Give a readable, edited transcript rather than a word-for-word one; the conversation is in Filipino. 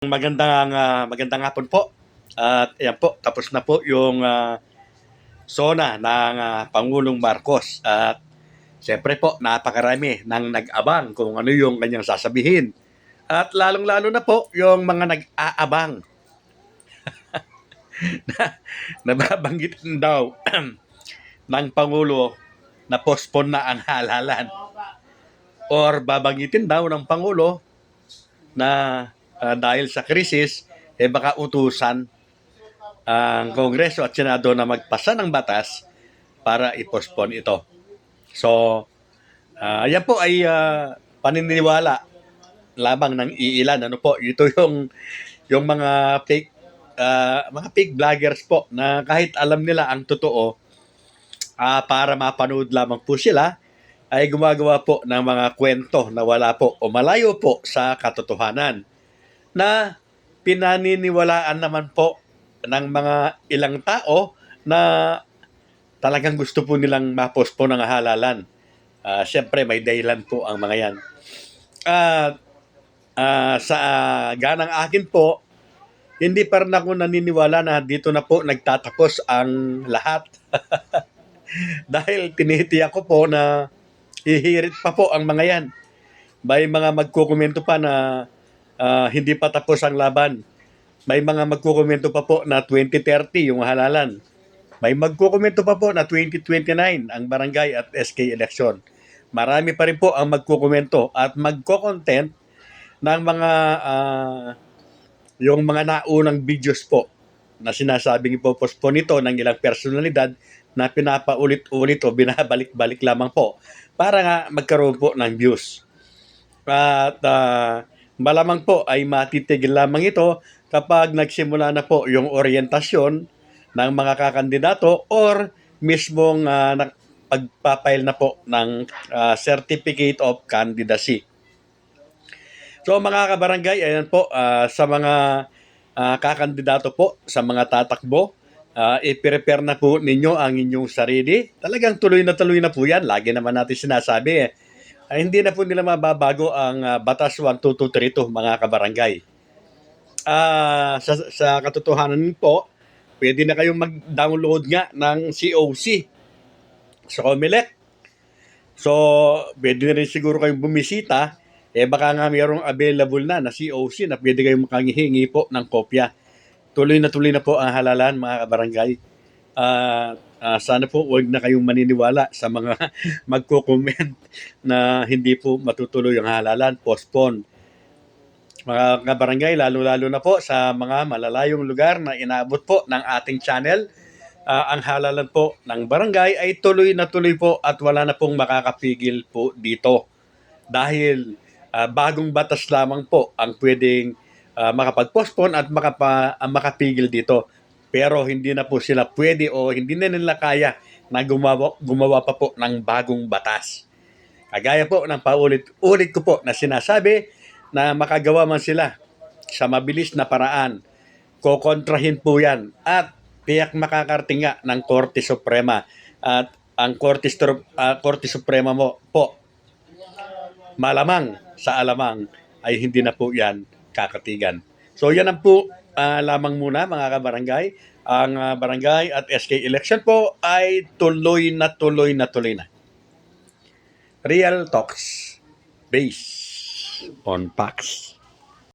Magandang hapon po. At ayan po, tapos na po yung SONA ng Pangulong Marcos. At siyempre po, napakarami nang nag-abang kung ano yung kanyang sasabihin. At lalong-lalo na po yung mga nag-aabang na nababanggitin daw ng Pangulo na postpone na ang halalan. Or babanggitin daw ng Pangulo na dahil sa krisis, baka utusan ang Kongreso at Senado na magpasa ng batas para i-postpone ito. So, yan po ay paniniwala lamang ng iilan. Ano po, ito yung mga fake vloggers po na kahit alam nila ang totoo, para mapanood lamang po sila, ay gumagawa po ng mga kwento na wala po o malayo po sa katotohanan na pinaniniwalaan naman po ng mga ilang tao na talagang gusto po nilang ma-postpone ang halalan. Siyempre may dahilan po ang mga yan. Sa ganang akin po, hindi pa rin ako naniniwala na dito na po nagtatapos ang lahat. Dahil tinitiyak ko po na hihirit pa po ang mga yan. May mga magkukomento pa na hindi pa tapos ang laban. May mga magkukomento pa po na 2030 yung halalan. May magkukomento pa po na 2029 ang barangay at SK election. Marami pa rin po ang magkukomento at magko-content ng mga yung mga naunang videos po na sinasabing ipopostpone nito ng ilang personalidad na pinapaulit-ulit o binabalik-balik lamang po para nga magkaroon po ng views. At malamang po ay matitigil lamang ito kapag nagsimula na po yung orientasyon ng mga kakandidato or mismong pagpapail na po ng Certificate of Candidacy. So mga kabarangay, ayan po, sa mga kakandidato po, sa mga tatakbo, i-prepare na po ninyo ang inyong sarili. Talagang tuloy na po yan. Lagi naman natin sinasabi hindi na po nila mababago ang Batas 12232 mga kabarangay. Sa katotohanan po, pwede na kayong mag-download nga ng COC sa COMELEC. So, pwede na rin siguro kayong bumisita, baka nga mayroong available na COC na pwede kayong makahingi po ng kopya. Tuloy na po ang halalan mga kabarangay. Sana po huwag na kayong maniniwala sa mga magko-comment na hindi po matutuloy ang halalan, postpone. Mga kabarangay, lalo-lalo na po sa mga malalayong lugar na inaabot po ng ating channel, ang halalan po ng barangay ay tuloy po at wala na pong makakapigil po dito. Dahil bagong batas lamang po ang pwedeng makapag-postpone at makapigil dito. Pero hindi na po sila pwede o hindi na nila kaya na gumawa pa po ng bagong batas. Kagaya po ng paulit-ulit ko po na sinasabi na makagawa man sila sa mabilis na paraan, kokontrahin po yan at tiyak makakarating nga ng Korte Suprema. At ang Korte Suprema mo po, malamang sa alamang ay hindi na po yan kakatigan. So yan ang po lamang muna mga kabarangay. Ang barangay at SK election po ay tuloy na. Real talks based on facts.